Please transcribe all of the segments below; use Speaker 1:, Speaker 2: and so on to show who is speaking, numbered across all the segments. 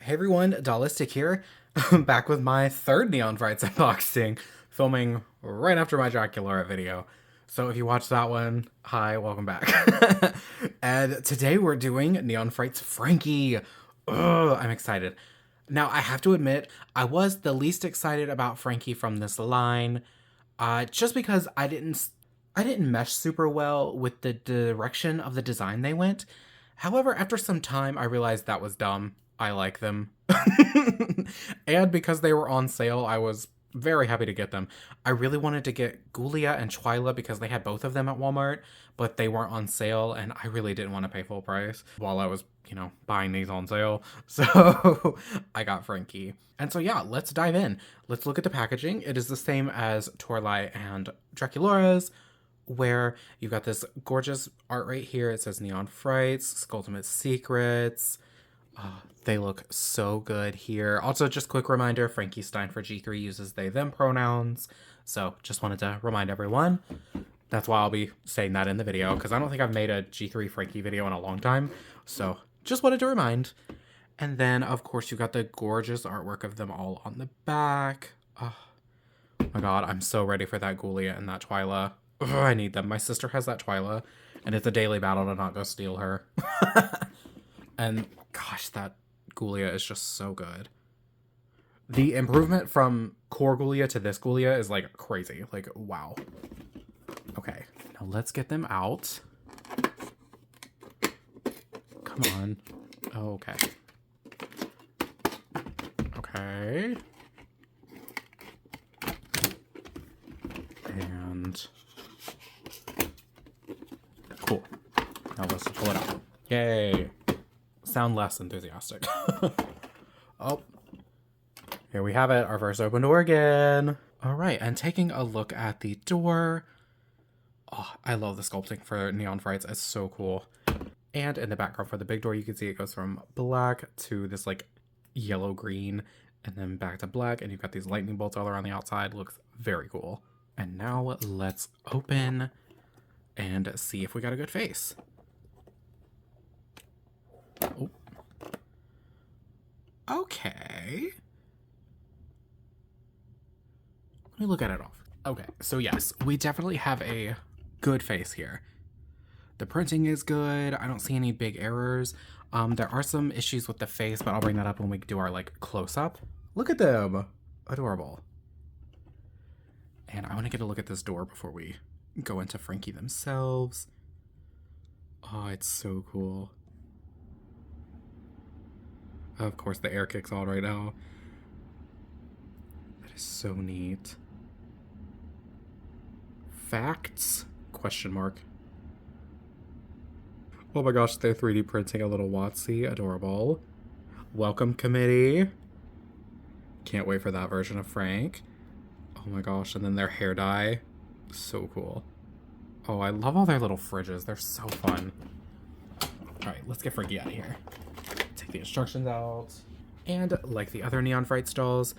Speaker 1: Hey everyone, Dollistic here, back with my third Neon Frights unboxing, filming right after my Draculaura video. So if you watched that one, hi, welcome back. And today we're doing Neon Frights Frankie. Ugh, I'm excited. Now I have to admit, I was the least excited about Frankie from this line, just because I didn't mesh super well with the direction of the design they went. However, after some time, I realized that was dumb. I like them. And because they were on sale, I was very happy to get them. I really wanted to get Ghoulia and Twyla because they had both of them at Walmart, but they weren't on sale, and I really didn't want to pay full price while I was, buying these on sale. So I got Frankie. And so yeah, let's dive in. Let's look at the packaging. It is the same as Torlai and Draculaura's, where you've got this gorgeous art right here. It says Neon Frights, Skulltimate Secrets. They look so good here. Also, just quick reminder, Frankie Stein for G3 uses they, them pronouns. So just wanted to remind everyone. That's why I'll be saying that in the video, because I don't think I've made a G3 Frankie video in a long time. So just wanted to remind. And then, of course, you got the gorgeous artwork of them all on the back. Oh my god, I'm so ready for that Ghoulia and that Twyla. Ugh, I need them. My sister has that Twyla, and it's a daily battle to not go steal her. And gosh, that Ghoulia is just so good. The improvement from core Ghoulia to this Ghoulia is like crazy. Like, wow. Okay, now let's get them out. Come on. Okay. Okay. And cool. Now let's pull it out. Yay. Sound less enthusiastic. Oh, here we have it, our first open door again. All right, and taking a look at the door. Oh, I love the sculpting for Neon Frights. It's so cool. And in the background for the big door, you can see it goes from black to this like yellow green, and then back to black, and you've got these lightning bolts all around the outside. Looks very cool. And now let's open and see if we got a good face. Oh. Okay. Let me look at it off. Okay, so yes, we definitely have a good face here. The printing is good. I don't see any big errors. There are some issues with the face, but I'll bring that up when we do our like close-up. Look at them. Adorable. And I want to get a look at this door before we go into Frankie themselves. Oh, it's so cool. Of course, the air kicks on right now. That is so neat. Facts? Question mark. Oh my gosh, they're 3D printing a little Watsy. Adorable. Welcome committee. Can't wait for that version of Frank. Oh my gosh, and then their hair dye. So cool. Oh, I love all their little fridges. They're so fun. Alright, let's get Frankie out of here. Take the instructions out. And like the other Neon Frights dolls,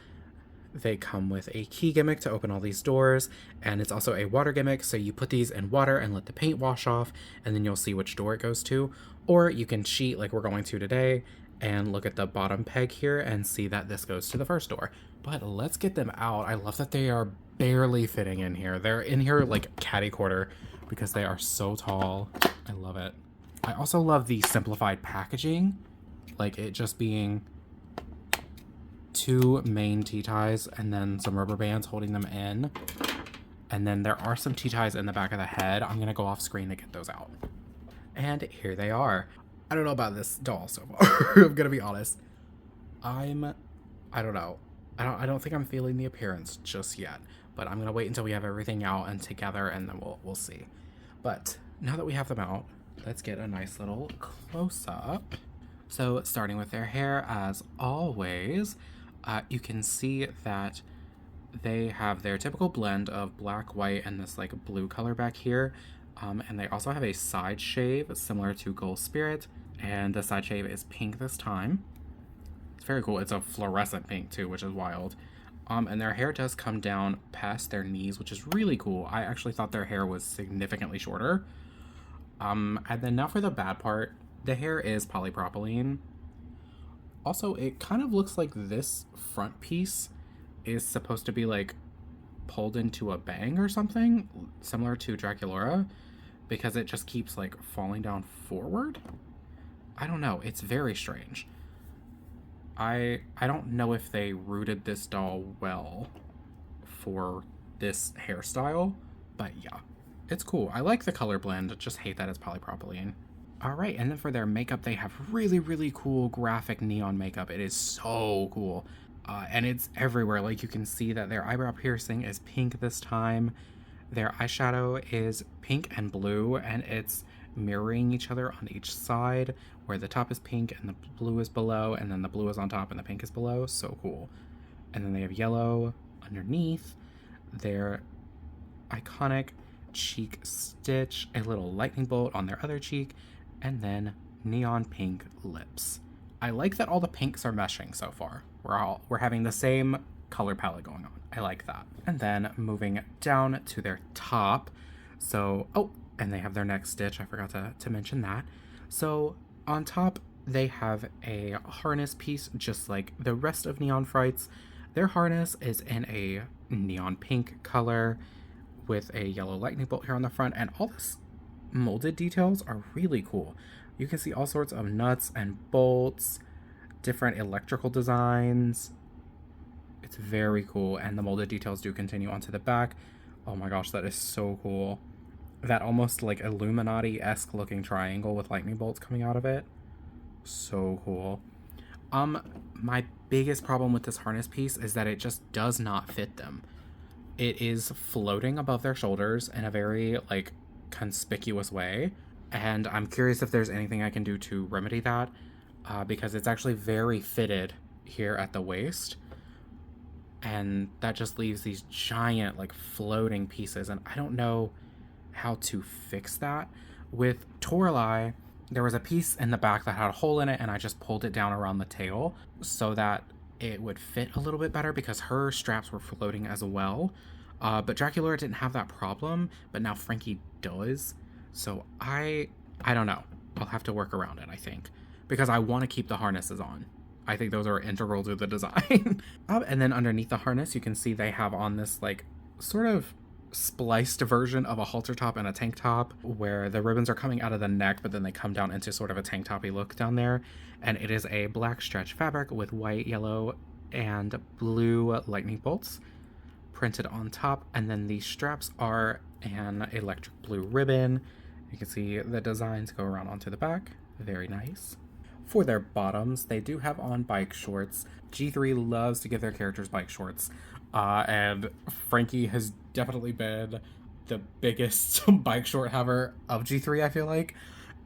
Speaker 1: they come with a key gimmick to open all these doors, and it's also a water gimmick, so you put these in water and let the paint wash off, and then you'll see which door it goes to. Or you can cheat like we're going to today and look at the bottom peg here and see that this goes to the first door. But let's get them out. I love that they are barely fitting in here. They're in here like catty corner because they are so tall. I love it. I also love the simplified packaging. Like it just being two main T-ties and then some rubber bands holding them in. And then there are some T-ties in the back of the head. I'm going to go off screen to get those out. And here they are. I don't know about this doll so far. I'm going to be honest. I don't know. I don't think I'm feeling the appearance just yet. But I'm going to wait until we have everything out and together, and then we'll see. But now that we have them out, let's get a nice little close-up. So starting with their hair, as always, you can see that they have their typical blend of black, white, and this like blue color back here. And they also have a side shave similar to Gold Spirit, and the side shave is pink this time. It's very cool. It's a fluorescent pink too, which is wild. And their hair does come down past their knees, which is really cool. I actually thought their hair was significantly shorter. And then now for the bad part. The hair is polypropylene, Also, it kind of looks like this front piece is supposed to be like pulled into a bang or something, similar to Draculaura, because it just keeps like falling down forward. I don't know. It's very strange. I don't know if they rooted this doll well for this hairstyle, but yeah, it's cool. I like the color blend, just hate that it's polypropylene. Alright, and then for their makeup, they have really, really cool graphic neon makeup. It is so cool. And it's everywhere. Like, you can see that their eyebrow piercing is pink this time. Their eyeshadow is pink and blue, and it's mirroring each other on each side, where the top is pink and the blue is below, and then the blue is on top and the pink is below. So cool. And then they have yellow underneath. Their iconic cheek stitch, a little lightning bolt on their other cheek, and then neon pink lips. I like that all the pinks are meshing so far. We're having the same color palette going on. I like that. And then moving down to their top. So, oh, and they have their neck stitch. I forgot to mention that. So on top, they have a harness piece, just like the rest of Neon Frights. Their harness is in a neon pink color with a yellow lightning bolt here on the front, and all this molded details are really cool. You can see all sorts of nuts and bolts, different electrical designs. It's very cool, and the molded details do continue onto the back. Oh my gosh, that is so cool. That almost like Illuminati-esque looking triangle with lightning bolts coming out of it. So cool. My biggest problem with this harness piece is that it just does not fit them. It is floating above their shoulders in a very, like, conspicuous way, and I'm curious if there's anything I can do to remedy that, because it's actually very fitted here at the waist, and that just leaves these giant, like, floating pieces, and I don't know how to fix that. With Toralei, there was a piece in the back that had a hole in it, and I just pulled it down around the tail so that it would fit a little bit better, because her straps were floating as well. But Draculaura didn't have that problem, but now Frankie does. So I don't know. I'll have to work around it, I think, because I want to keep the harnesses on. I think those are integral to the design. And then underneath the harness, you can see they have on this, like, sort of spliced version of a halter top and a tank top, where the ribbons are coming out of the neck, but then they come down into sort of a tank toppy look down there. And it is a black stretch fabric with white, yellow, and blue lightning bolts printed on top, and then the straps are an electric blue ribbon. You can see the designs go around onto the back. Very nice. For their bottoms, they do have on bike shorts. G3 loves to give their characters bike shorts, and Frankie has definitely been the biggest bike short haver of G3, I feel like.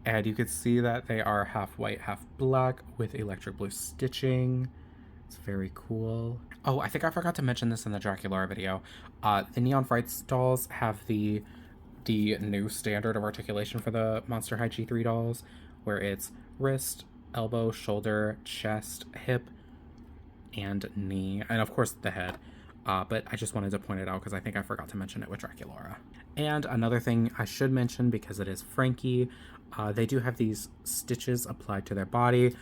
Speaker 1: And you can see that they are half white, half black with electric blue stitching. It's very cool. Oh, I think I forgot to mention this in the Draculaura video. The Neon Frights dolls have the new standard of articulation for the Monster High G3 dolls, where it's wrist, elbow, shoulder, chest, hip, and knee, and of course the head. But I just wanted to point it out because I think I forgot to mention it with Draculaura. And another thing I should mention, because it is Frankie, they do have these stitches applied to their body.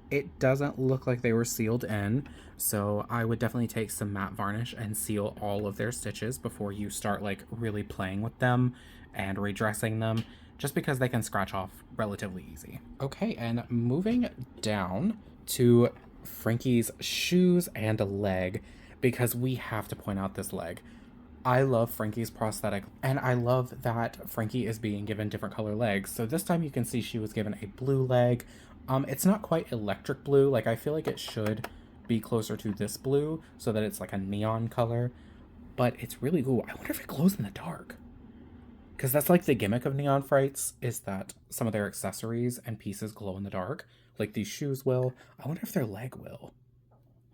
Speaker 1: It doesn't look like they were sealed in, so I would definitely take some matte varnish and seal all of their stitches before you start, like, really playing with them and redressing them, just because they can scratch off relatively easy. Okay, and moving down to Frankie's shoes and leg, because we have to point out this leg. I love Frankie's prosthetic, and I love that Frankie is being given different color legs. So this time you can see she was given a blue leg. It's not quite electric blue. Like, I feel like it should be closer to this blue so that it's like a neon color, but it's really cool. I wonder if it glows in the dark, because that's like the gimmick of Neon Frights, is that some of their accessories and pieces glow in the dark, like these shoes will. I wonder if their leg will.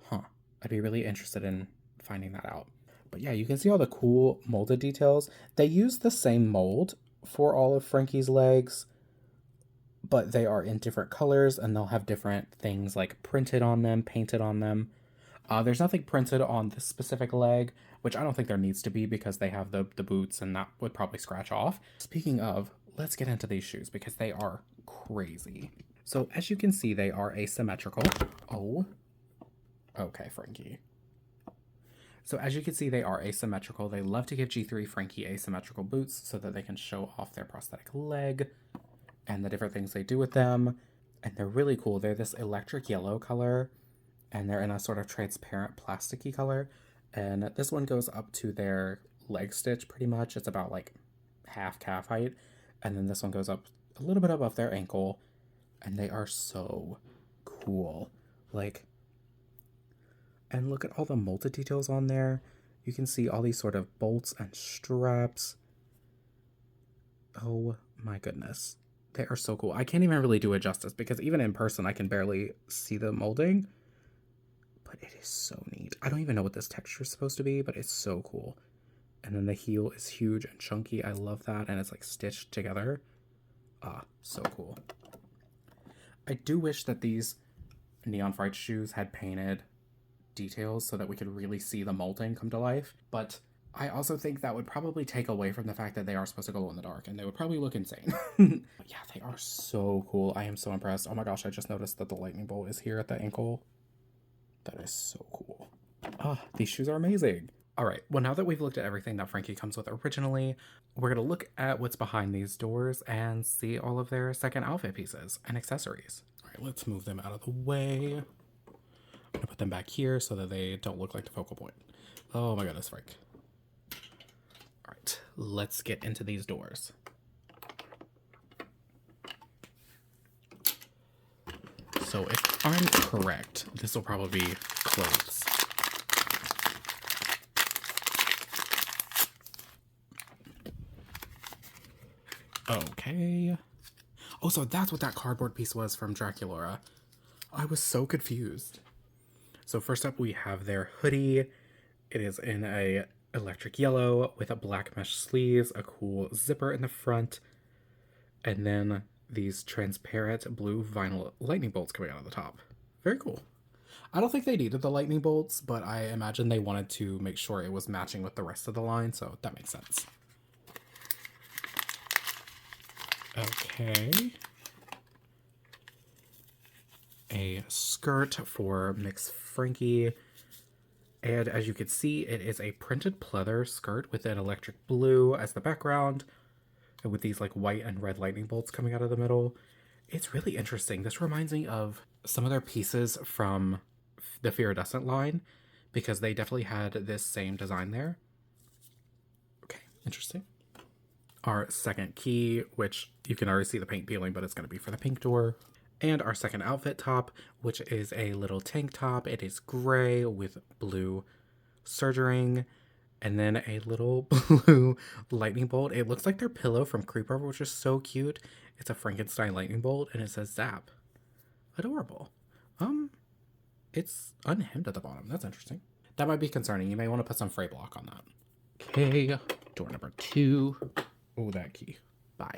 Speaker 1: Huh. I'd be really interested in finding that out. But yeah, you can see all the cool molded details. They use the same mold for all of Frankie's legs, but they are in different colors, and they'll have different things like printed on them, painted on them. There's nothing printed on this specific leg, which I don't think there needs to be, because they have the boots, and that would probably scratch off. Speaking of, let's get into these shoes, because they are crazy. So as you can see, they are asymmetrical. Oh, okay, Frankie. So as you can see, they are asymmetrical. They love to give G3 Frankie asymmetrical boots so that they can show off their prosthetic leg and the different things they do with them. And they're really cool. They're this electric yellow color, and they're in a sort of transparent plasticky color. And this one goes up to their leg stitch pretty much. It's about like half calf height. And then this one goes up a little bit above their ankle. And they are so cool. Like, and look at all the molded details on there. You can see all these sort of bolts and straps. Oh my goodness. They are so cool. I can't even really do it justice because even in person I can barely see the molding. But it is so neat. I don't even know what this texture is supposed to be, but it's so cool. And then the heel is huge and chunky. I love that. And it's like stitched together. Ah, so cool. I do wish that these Neon Frights shoes had painted details so that we could really see the molding come to life. But I also think that would probably take away from the fact that they are supposed to glow in the dark and they would probably look insane. Yeah, they are so cool. I am so impressed. Oh my gosh, I just noticed that the lightning bolt is here at the ankle. That is so cool. Ah, these shoes are amazing. All right, well, now that we've looked at everything that Frankie comes with originally, we're going to look at what's behind these doors and see all of their second outfit pieces and accessories. All right, let's move them out of the way. I'm going to put them back here so that they don't look like the focal point. Oh my goodness, Frank. All right, let's get into these doors. So if I'm correct, this will probably be clothes. Okay. Oh, so that's what that cardboard piece was from Draculaura. I was so confused. So first up, we have their hoodie. It is in a electric yellow with a black mesh sleeves, a cool zipper in the front, and then these transparent blue vinyl lightning bolts coming out of the top. Very cool. I don't think they needed the lightning bolts, but I imagine they wanted to make sure it was matching with the rest of the line, so that makes sense. Okay. A skirt for Mix Frankie. And as you can see, it is a printed pleather skirt with an electric blue as the background, and with these like white and red lightning bolts coming out of the middle. It's really interesting. This reminds me of some of their pieces from the Iridescent line, because they definitely had this same design there. Okay, interesting. Our second key, which you can already see the paint peeling, but it's going to be for the pink door. And our second outfit top, which is a little tank top. It is gray with blue sergering, and then a little blue lightning bolt. It looks like their pillow from Creeper, which is so cute. It's a Frankenstein lightning bolt, and it says Zap. Adorable. It's unhemmed at the bottom. That's interesting. That might be concerning. You may want to put some fray block on that. Okay, door number 2. Oh, that key. Bye.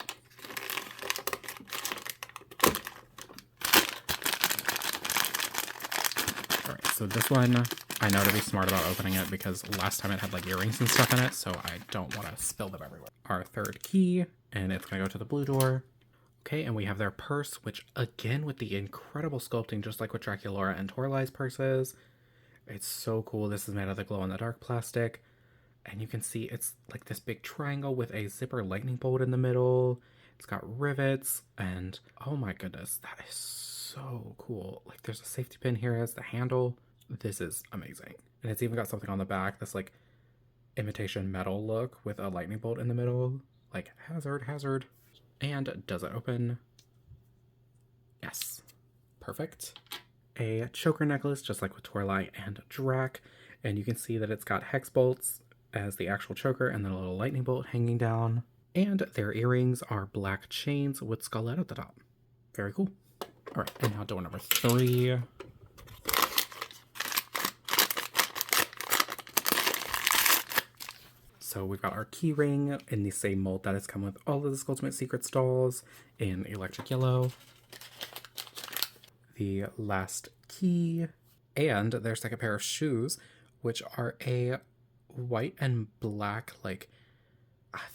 Speaker 1: All right, so this one, I know to be smart about opening it because last time it had like earrings and stuff in it, so I don't want to spill them everywhere. Our third key, and it's going to go to the blue door. Okay, and we have their purse, which again, with the incredible sculpting, just like with Draculaura and Torali's purses. It's so cool. This is made of the glow-in-the-dark plastic. And you can see it's like this big triangle with a zipper lightning bolt in the middle. It's got rivets, and oh my goodness, that is so cool. Like there's a safety pin here as the handle. This is amazing. And it's even got something on the back, this like imitation metal look with a lightning bolt in the middle. Like hazard. And does it open? Yes. Perfect. A choker necklace, just like with Torali and Drac. And you can see that it's got hex bolts as the actual choker and then a little lightning bolt hanging down. And their earrings are black chains with skullet at the top. Very cool. All right, and now door number 3. So we've got our key ring in the same mold that has come with all of the Ultimate Secrets dolls in electric yellow. The last key, and their second pair of shoes, which are a white and black, like,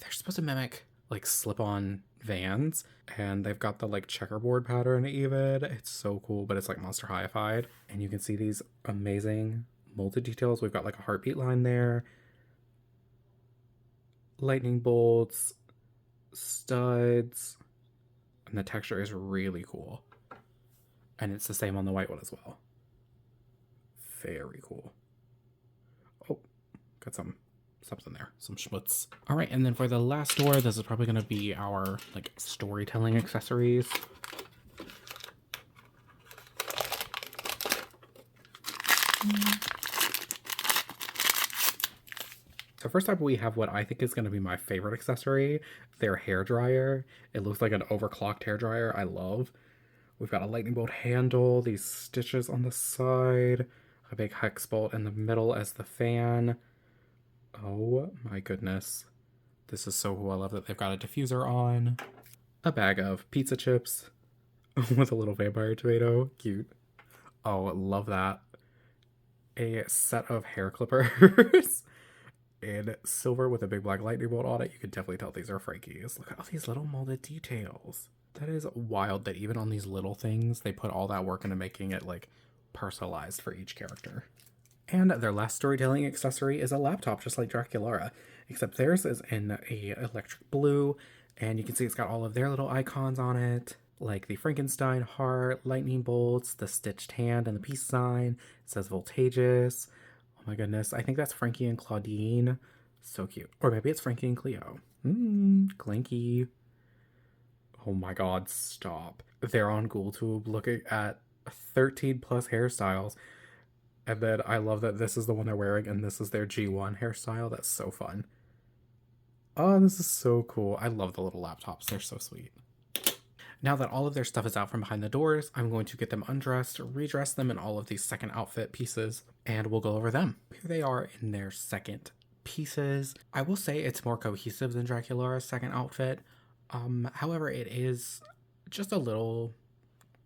Speaker 1: they're supposed to mimic like slip-on Vans, and they've got the like checkerboard pattern even. It's so cool, but it's like Monster High-fied. And you can see these amazing molded details. We've got like a heartbeat line there, lightning bolts, studs, and the texture is really cool. And it's the same on the white one as well. Very cool. Oh, got something there, some schmutz. All right, and then for the last door, this is probably going to be our like storytelling accessories. So first up, we have what I think is going to be my favorite accessory, their hair dryer. It looks like an overclocked hair dryer. I love. We've got a lightning bolt handle, these stitches on the side, a big hex bolt in the middle as the fan. Oh my goodness. This is so cool. I love that they've got a diffuser on. A bag of pizza chips with a little vampire tomato. Cute. Oh, love that. A set of hair clippers in silver with a big black lightning bolt on it. You can definitely tell these are Frankie's. Look at all these little molded details. That is wild that even on these little things, they put all that work into making it like personalized for each character. And their last storytelling accessory is a laptop, just like Draculaura, except theirs is in a electric blue, and you can see it's got all of their little icons on it, like the Frankenstein heart, lightning bolts, the stitched hand, and the peace sign. It says Voltageous. Oh my goodness, I think that's Frankie and Claudine. So cute. Or maybe it's Frankie and Cleo. Clanky. Oh my god, stop. They're on GhoulTube looking at 13 plus hairstyles. And then I love that this is the one they're wearing and this is their G1 hairstyle. That's so fun. Oh, this is so cool. I love the little laptops. They're so sweet. Now that all of their stuff is out from behind the doors, I'm going to get them undressed, redress them in all of these second outfit pieces, and we'll go over them. Here they are in their second pieces. I will say it's more cohesive than Draculaura's second outfit. However, it is just a little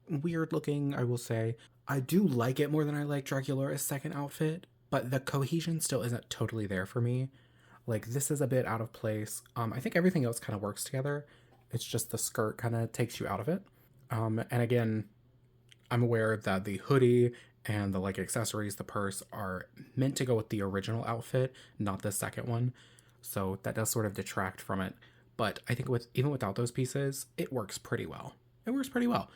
Speaker 1: weird looking, I will say. I do like it more than I like Draculaura's second outfit, but the cohesion still isn't totally there for me. Like, this is a bit out of place. I think everything else kind of works together. It's just the skirt kind of takes you out of it. And again, I'm aware that the hoodie and the like accessories, the purse, are meant to go with the original outfit, not the second one. So that does sort of detract from it. But I think even without those pieces, it works pretty well. It works pretty well.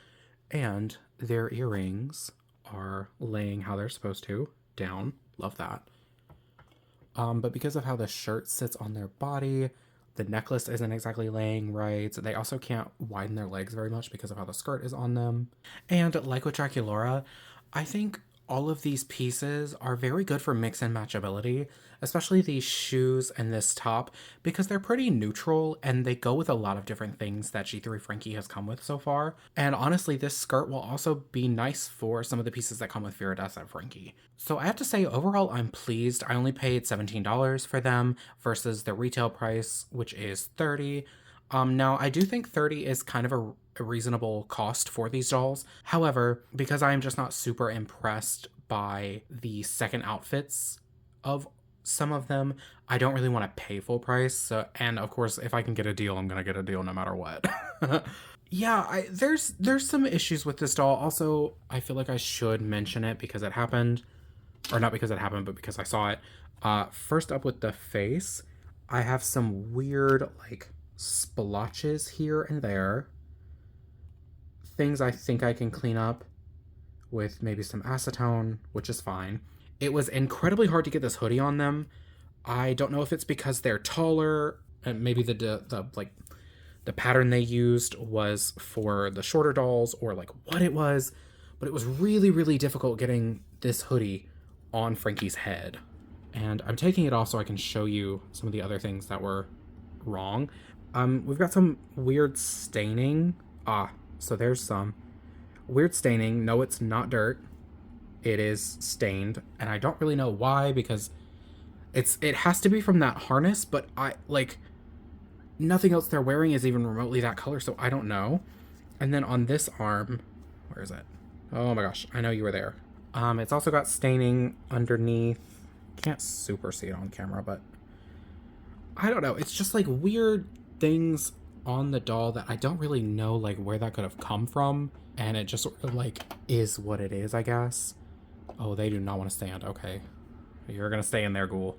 Speaker 1: And their earrings are laying how they're supposed to, down. Love that. But because of how the shirt sits on their body, the necklace isn't exactly laying right. They also can't widen their legs very much because of how the skirt is on them. And like with Draculaura, I think all of these pieces are very good for mix and match ability, especially these shoes and this top, because they're pretty neutral and they go with a lot of different things that G3 Frankie has come with so far. And honestly, this skirt will also be nice for some of the pieces that come with Viridescent Frankie. So I have to say, overall, I'm pleased. I only paid $17 for them versus the retail price, which is $30. Now, I do think $30 is kind of a reasonable cost for these dolls. However, because I am just not super impressed by the second outfits of some of them, I don't really want to pay full price. So, and of course, if I can get a deal, I'm gonna get a deal no matter what. Yeah, there's some issues with this doll. Also, I feel like I should mention it because it happened, or not because it happened, but because I saw it. First up with the face, I have some weird like splotches here and there. Things I think I can clean up with maybe some acetone, which is fine. It was incredibly hard to get this hoodie on them. I don't know if it's because they're taller, and maybe the pattern they used was for the shorter dolls, or like what it was, but it was really, really difficult getting this hoodie on Frankie's head. And I'm taking it off so I can show you some of the other things that were wrong. We've got some weird staining. So there's some weird staining. No, it's not dirt. It is stained, and I don't really know why, because it has to be from that harness, but nothing else they're wearing is even remotely that color, so I don't know. And then on this arm, where is it? Oh my gosh, I know you were there. It's also got staining underneath. Can't super see it on camera, but I don't know. It's just like weird things on the doll that I don't really know like where that could have come from, and it just sort of like is what it is, I guess. Oh, they do not want to stand. Okay, you're gonna stay in there, ghoul.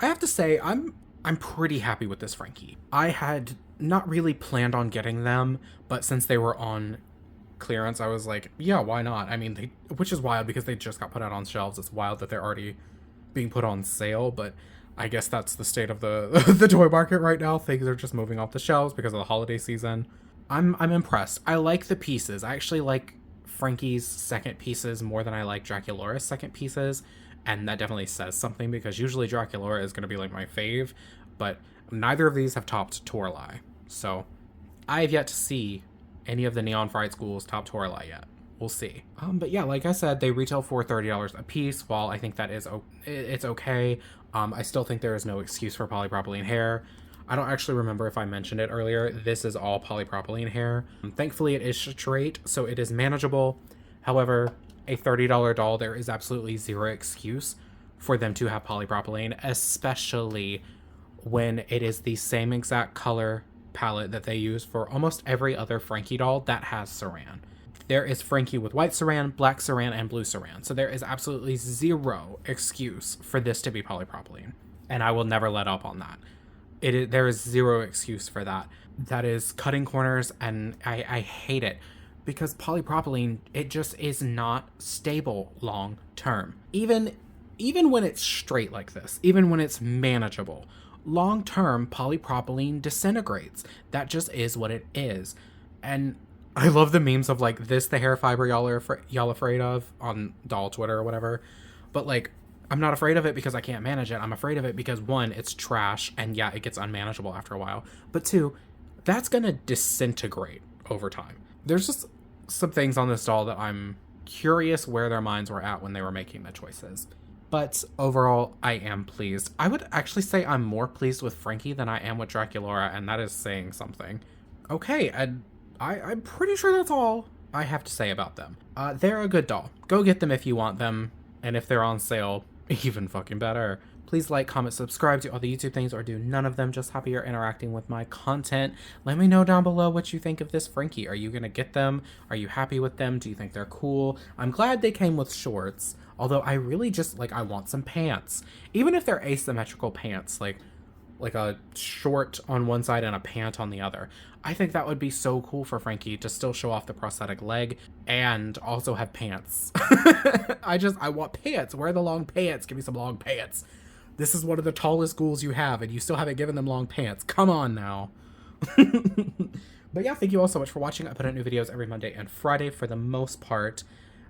Speaker 1: I have to say, I'm pretty happy with this Frankie. I had not really planned on getting them, but since they were on clearance, I was like, yeah, why not? I mean, which is wild because they just got put out on shelves. It's wild that they're already being put on sale, but I guess that's the state of the the toy market right now. Things are just moving off the shelves because of the holiday season. I'm impressed. I like the pieces. I actually like Frankie's second pieces more than I like Draculaura's second pieces, and that definitely says something because usually Draculaura is going to be like my fave, but neither of these have topped Toralei. So I have yet to see any of the Neon Frights ghouls top Toralei yet. We'll see. But yeah, like I said, they retail for $30 a piece. While I think that is it's okay, I still think there is no excuse for polypropylene hair. I don't actually remember if I mentioned it earlier. This is all polypropylene hair. Thankfully, it is straight, so it is manageable. However, a $30 doll, there is absolutely zero excuse for them to have polypropylene, especially when it is the same exact color palette that they use for almost every other Frankie doll that has saran. There is Frankie with white saran, black saran, and blue saran. So there is absolutely zero excuse for this to be polypropylene. And I will never let up on that. There is zero excuse for that. That is cutting corners, and I hate it. Because polypropylene, it just is not stable long term. Even when it's straight like this, even when it's manageable, long term polypropylene disintegrates. That just is what it is. And I love the memes of like this, the hair fiber y'all afraid of on doll Twitter or whatever. But like, I'm not afraid of it because I can't manage it. I'm afraid of it because one, it's trash, and yeah, it gets unmanageable after a while. But two, that's gonna disintegrate over time. There's just some things on this doll that I'm curious where their minds were at when they were making the choices. But overall, I am pleased. I would actually say I'm more pleased with Frankie than I am with Draculaura, and that is saying something. Okay, and I'm pretty sure that's all I have to say about them. They're a good doll. Go get them if you want them, and if they're on sale, even fucking better. Please like, comment, subscribe to all the YouTube things, or do none of them. Just happy you're interacting with my content. Let me know down below what you think of this Frankie. Are you gonna get them? Are you happy with them? Do you think they're cool? I'm glad they came with shorts, although I really just, like, I want some pants. Even if they're asymmetrical pants, like a short on one side and a pant on the other. I think that would be so cool for Frankie to still show off the prosthetic leg and also have pants. I want pants. Where are the long pants? Give me some long pants. This is one of the tallest ghouls you have, and you still haven't given them long pants. Come on now. But yeah, thank you all so much for watching. I put out new videos every Monday and Friday for the most part.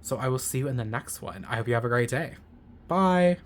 Speaker 1: So I will see you in the next one. I hope you have a great day. Bye.